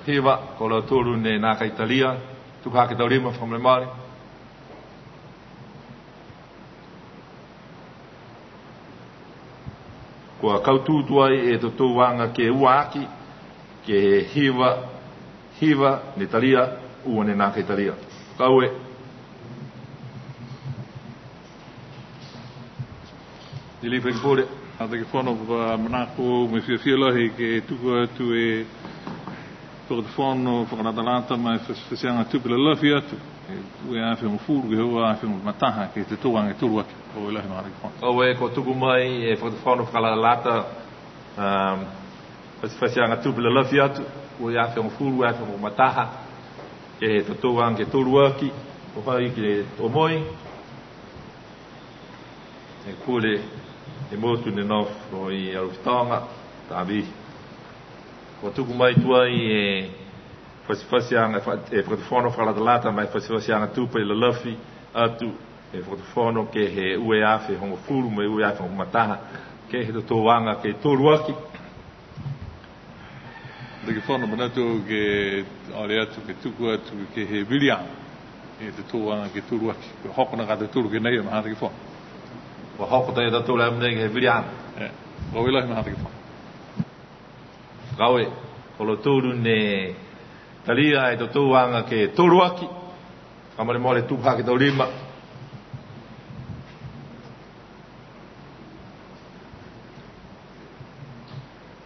Hiva, ko lo tolu ne na ka Italia, tu ka ke taurima from le mari. Ko kautu tuai e to wanga ke uaki ke hiva ne Italia u ne na ka Italia. Kaue Ili pe pore ata ke fono manako me fia lahi ke tuku tu e por de fono por na dalanta ma fesianga tu pela lafia tu we afi mo furu ke ho afi mo mataha ke te toanga e tulu aki o lahi ma riko o ko tuku mai e por de fono kala lata fesianga tu pela lafia tu we afi mo furu afi mo mataha ke te toanga e tulu aki o hai ke o moi e kule e motu ne nof o i aruftonga tabi ko tuku mai tuai e fasianga e fotofono fra la lata mai fasianga tu pe la lafi atu e fotofono ke he UEA fe hongo fulu me UEA fe mataha ke he to wanga ke toluaki de fono manato ke ale atu ke tuku atu ke he William e to wanga ke toluaki hoko na ka te tolu ke nei ma ha ke fono wa hoko te da tolu am nei he William o wila ma ha ke fono Gawe, kolo tūru ne talia e to tūwanga ke tūruaki. Kamare mole tūpake tau rima.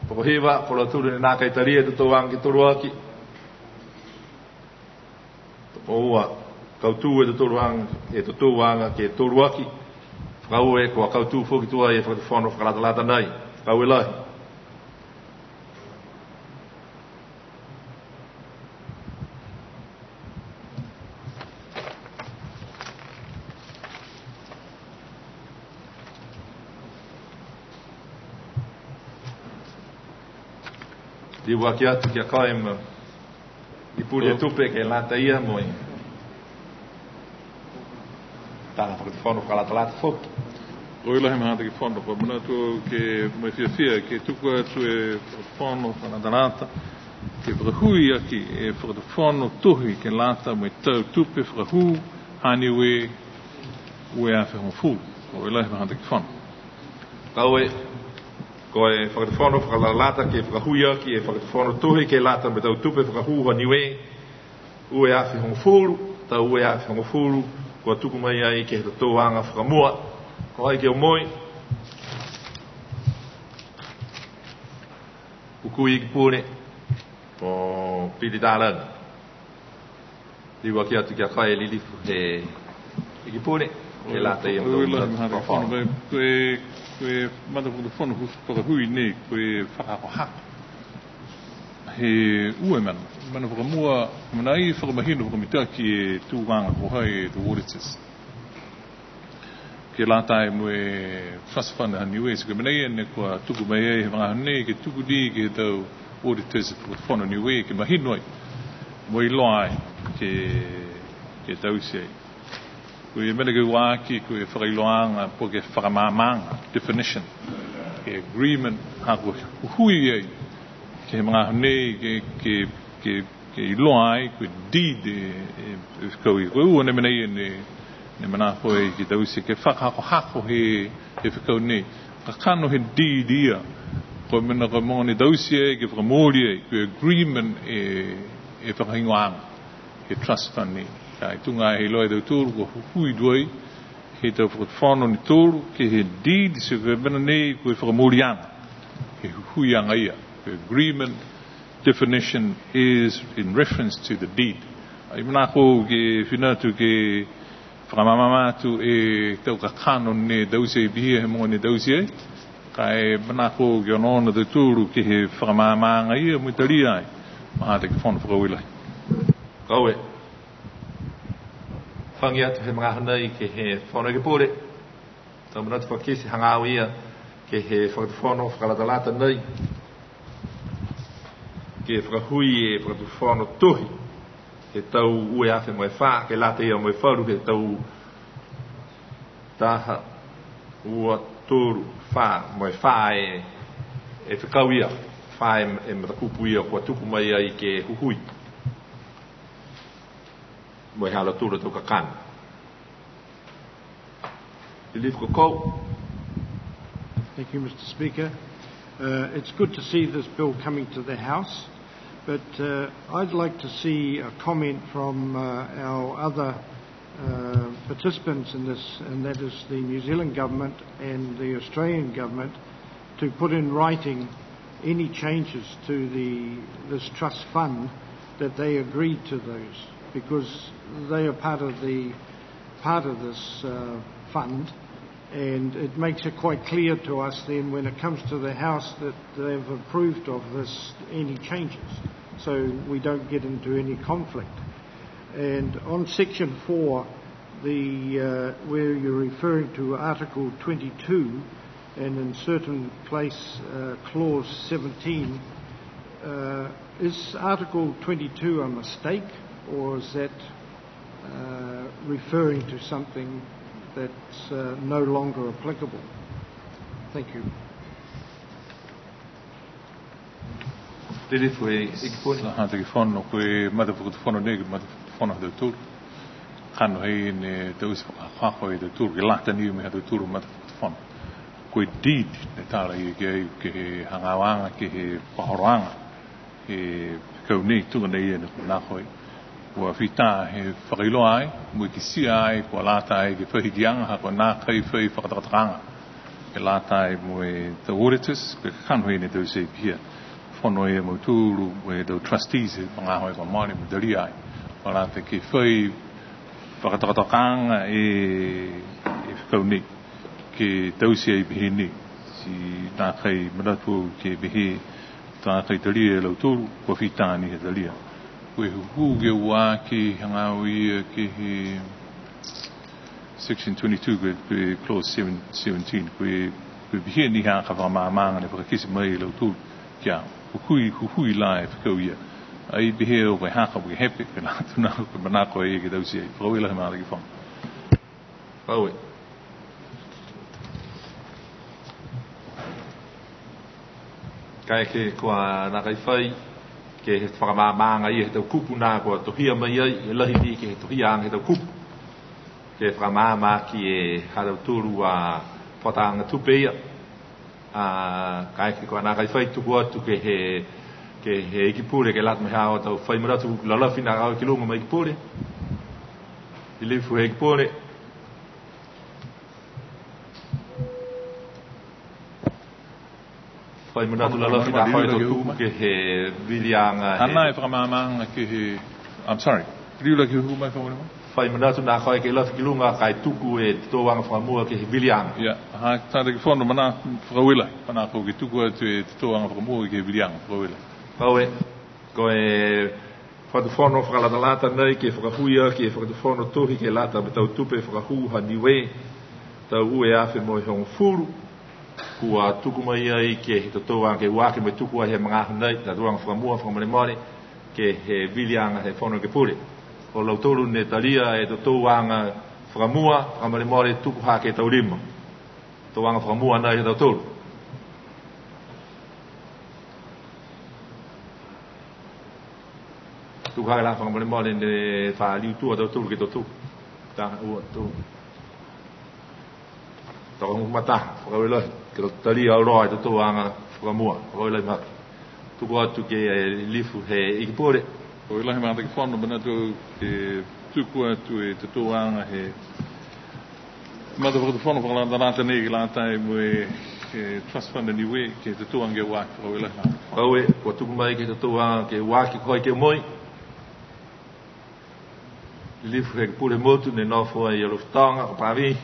Poko hiwa, kolo tūru ne nākai talia e to tūwanga ke tūruaki. Toko ua, kautū e to tūwanga ke tūruaki. Kau e kua kautū fuki tua e whakatawhono whakalatalata nei. Kau e lahi. Di waki atu kia kaima I puri e tupe ke lata ia moi tala whakatawhono whakalatalata fuki o ilahi maha te whono pa muna tu ke mai fia ke tuku atu e whono whanatanata ke whakahui aki e whakatawhono tuhi ke lata mai tau tupe whakahu haniwe ue a whehon fulu o ilahi maha te whono kaue ko e whakatawhono whakalalata ke whakahui aki e whakatawhono tuhi ke lata mai tau tupe whakahu haniwe ue a whehon fulu tau ue a whehon fulu ko tuku mai ai ke he tōanga whakamua ko hai ke o moi ukui I ki pune o piti tālana Di waki atu kia kai lilifu he I ki pune e lata ia mtau koe mata puto whono whakahui ne koe whakako hako he ue mana whakamua mana I whakamahino whakamitaki e tūwanga ko hai e the auditors ke lata e mue whasawhana haniwe so ke manei ane kua tuku mai e he wanga hane ke tuku di ke tau auditors e whakawhana niwe ke mahino ai mo I loa ke tau se koe mene ke waki koe whakailoanga po ke whakamamanga definition ke agreement hako hui ai ke mga hane ke iloa ai koe deed e koe ua ne mene ne mana koe ki tausi ke whakahako he whakau ne kakano he deed ia koe mena koe monga ne tausi e ke whakamori e koe agreement e whakahingoanga he trust fund ne kai tunga he loe tau tūru ko hui duai he tau whakatwhono ni tūru ke he deed se koe mena ne koe whakamori anga he hui anga ia agreement definition is in reference to the deed. I mana ko ke finatu ke whakamamama tu e tau kakano ne dausi bihia he mo ne dausi kai mana ko ke onona te tūru ke he whakamamanga ia muitari ai maha te ke whono whakawilai kaue whangi atu he mga hanai ke he whono ke pore tau manatu whakisi hangau ia ke he whakatawhono whakalatalata nei ke whakahui e whakatawhono tuhi ke tau ue awhi moe wha ke lata ia moe wharu ke tau taha ua tūru wha moe wha e whakau ia whae e matakupuia kua tuku mai ai ke huhui. Moe hala tūra tau kakana. Leave Kokau. Thank you, Mr. Speaker. It's good to see this bill coming to the House, but I'd like to see a comment from our other participants in this, and that is the New Zealand government and the Australian government, to put in writing any changes to this trust fund that they agreed to those, because they are part of this fund, and it makes it quite clear to us then when it comes to the House that they've approved of any changes, so we don't get into any conflict. And on Section 4, where you're referring to Article 22, and in certain place Clause 17, is Article 22 a mistake, or is that referring to something that's no longer applicable? Thank you. Dili foi ha te fono koe mata fu fono neg mata fono de tur kanu hei ne teus ha ho de tur ke lata ni me de tur mata fono koe deed ne tala i ke hangawanga ke pahoranga e ko ni tu nei ne na hoi wa fita he fagilo ai mo ki si ai ko lata ai ke fa higianga ha ko na kai fa fakatanga ke lata ai mo te auditors ke kanu hei ne teus e pia fono e mo tūru e do trustees e mga hoi kwa mani mo dari ai wala te ke whai whakatatakanga e whakauni ke tausia i bihi ni si tā kai manatu ke bihi tā kai dari e lau tūru kua whitāni he dari koe huhu ge wā ki hangawi ke he Section 22 koe Clause 17 koe bihi ni hanga ka whamamanga ne whakakisi mai lau tūru kia hui lai whakauia. Ai bihe o kai haka wai hepe, ke nā tuna ke manako e ke dausi ai. Whakauila he maa ki whang. Paue. Kai ke kua nā kai whai, ke he whakamāmanga i he tau kupu nā kua tohia mai ai, e lahi ni ke he tohia ang he tau kupu. Ke whakamāma ki e harau tūru a potanga tupeia. Kai ke kua nā kai whai tuku atu ke he ikipure ke lat me hao tau whai maratu lalafi nā au ki lunga mai ikipure. I lifu he ikipure. Whai maratu lalafi nā hoi tau ke he vilianga. Hanna e whakamamanga ke he... I'm sorry. Riula ki hu mai whakamamanga? Whai manatu nā koe ke lafi ki lunga kai tuku e tōwanga whakamua ke he vilianga. Ia, tāre ki whono mana whakawila. Pana ko ke tuku atu e tōwanga whakamua ke he vilianga, whakawila. Paue, koe whatu whakalatalata nei ke whakahuia ke whakatu whono tohi ke lata me tau tupe whakahuha niwe tau ue awhi mo hong furu kua tuku mai ai ke he tōwanga ke wake me tuku ai he mga nei ta tōwanga whakamua whakamaremare ke he vilianga he whono ke pure. O lautoru ne talia e tō wanga whakamua, whakamaremore tuku hake tau rima. Tō wanga whakamua nei he tautoru. Tuku hake la whakamaremore ne whaaliu tua tautoru ke tautoru. Tā ua tō. Tā mata, whakawelai. Ke talia au roa e tō wanga whakamua. Whakawelai mata. Tuku atu ke lifu he ikipore. O ilahi maa taki whono manatu ke tuku atu e te tōanga he mata whakatu whono whakalantarata nei ki lātai mo e trust fund niwe ke te tōanga e wāki o ilahi maa. Paue, kua tuku mai ke te tōanga ke wāki koi ke moi. Lifu he pure motu ne nofua i aluftonga o pāwi.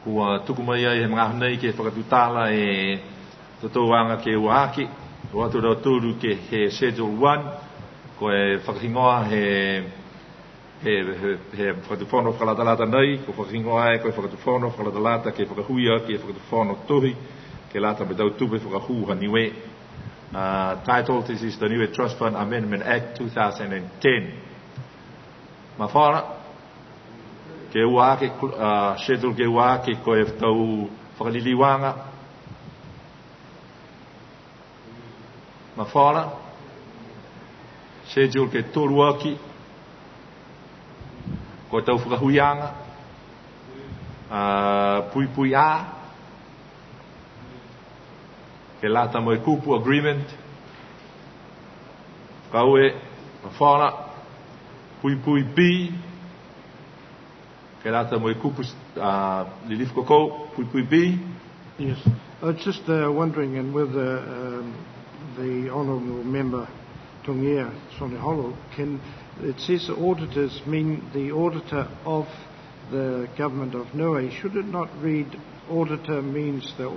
Kua tuku mai ai he mga nei ke whakatu tāla e te tōanga ke wāki. O atu rau tūru ke he Schedule 1. Ko e whakahingoa he whakatuwhono whakalatalata nei, ko whakahingoa e koe whakatuwhono whakalatalata ke whakahuia ke whakatuwhono tohi, ke lata me tau tupe whakahuha niwe. Title, this is the Niue Trust Fund Amendment Act 2010. Mawhara, ke ua ke schedule ke ua ke koe tau whakaliliwanga, mawhora, schedule ke toruaki, ko tau whakahuianga, pui a, ke lata mo e kupu agreement, kaue, mawhora, pui B, ke lata mo e kupu lilif koko, pui B. Yes. I was just wondering, and whether the Honourable Member Tungia Soniholo it says auditors mean the auditor of the government of Niue. Should it not read auditor means the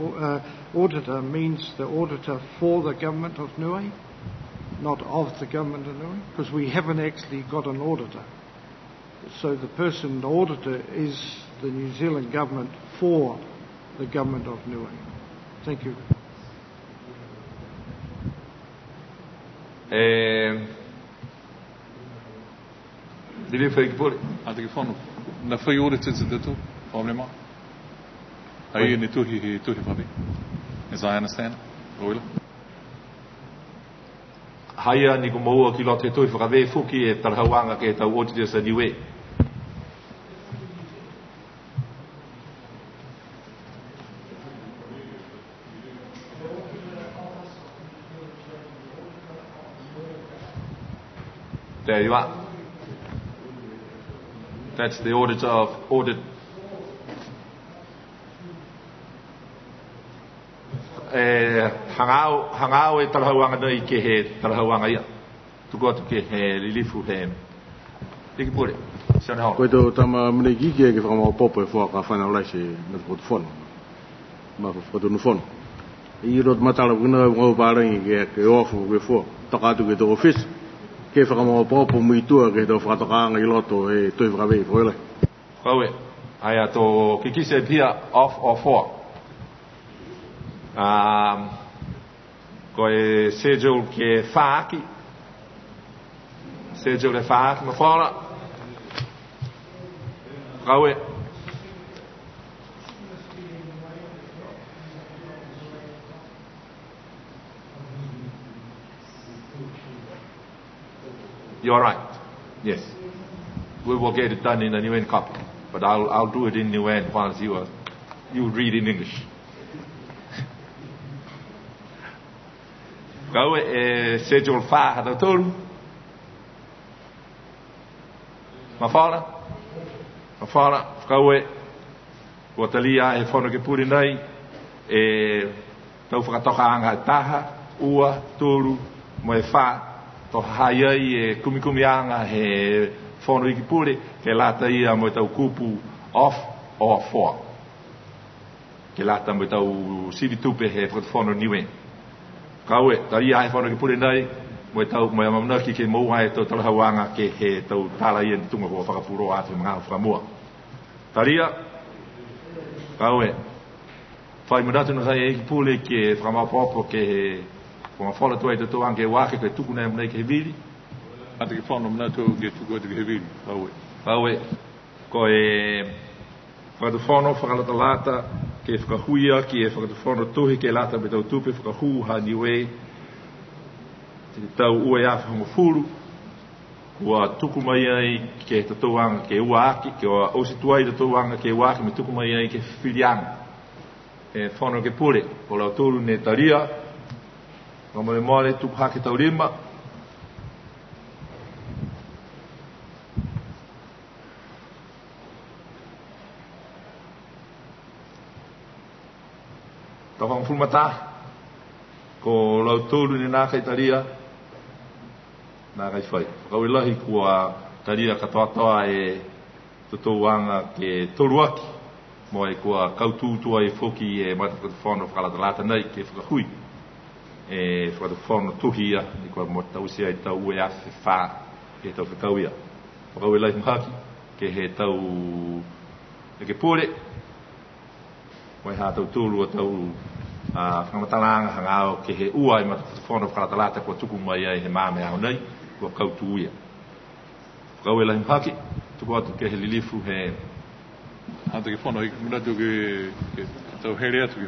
auditor for the government of Niue, not of the government of Niue? Because we haven't actually got an auditor. So the auditor is the New Zealand government for the government of Niue. Thank you. Did you think for it? I think fun. Na foi auditors the two problema. Aí ni tuhi fabi. As I understand. Oila. Haia ni ko mo ki lote toi whakave fuki e tarhawanga ke tau auditors a Niue. There you are. That's the auditor of audit. Hangao e tarhawanga nei ke he tarhawanga ia. Tuko ke he lilifu he. Tiki pure. Sione hau. Koe tō tama mnegi ke whakamau popo e whaka whanau laise na tukotu whono. Ma whakatu nu whono. I rot matala kuna ngau pārangi ke ofu ke whoa. Takatu ke tō office. Ke whakamau popo muitua ke tō whakatakaanga I loto e toi whakawei whoele. Kaue. Aia tō kikise pia off or for. Koe schedule ke whaaki. Schedule e whaaki ma whora. Kaue. You're right. Yes. We will get it done in a UN copy. But I'll do it in UN once you read in English. Go schedule 5 at all. Mafala. Go Watalia e fono ke puri nei tau whakatoka anga taha ua turu mo e wha to haiai e kumikumi anga he fono iki puri ke lata ia mo tau kupu off or for ke lata mo tau siri tupe he fono niwe kaue tari ai fono ke puri nei mo tau mo mamnaki ke mo ai to talahawanga ke he tau tala ia tunga ko whakapuro atu mga whakamua taria kaue fai mudatu no sai iki puli ke whakamapopo ke he Kung fola tu ai te toang ke wake ke tuku nei mnei ke vili. Ate ke whanau mna tu ke tuku ate ke vili. Paue. Ko e whakatu whanau whakalata lata ke whakahuia ki e whakatu whanau tuhi ke lata me tau tupe whakahu ha Niue. Te tau ue a whamafuru. Kua tuku mai ai ke te toanga ke uaki. Ke o osi tuai te toanga ke uaki me tuku mai ai ke whirianga. E whanau ke pure. Ko lau tolu ne taria. Ngā mole mole tuku hake tau rima. Tau whangfulmata. Ko lau tolu ni nā kai taria. Nā kai whai. Kau ilahi kua taria katoatoa e tutuanga ke toruaki. Mo e kua kautūtua e whoki e matapata whanau whakalata lata nei ke whakahui. E whakatu whono tuhia ni kua mo tau sia I tau ue afe wha ke tau whakauia. Whakau lai mhaki ke he tau e ke pūre mo e hā tau tūru a tau whangamatalanga hangao ke he ua I mata whono whakatalata kua tuku mai ai he māme au nei kua kautuia. Whakau lai mhaki tuku atu ke he lilifu he Hata ke whono I mnatu ke tau here atu ke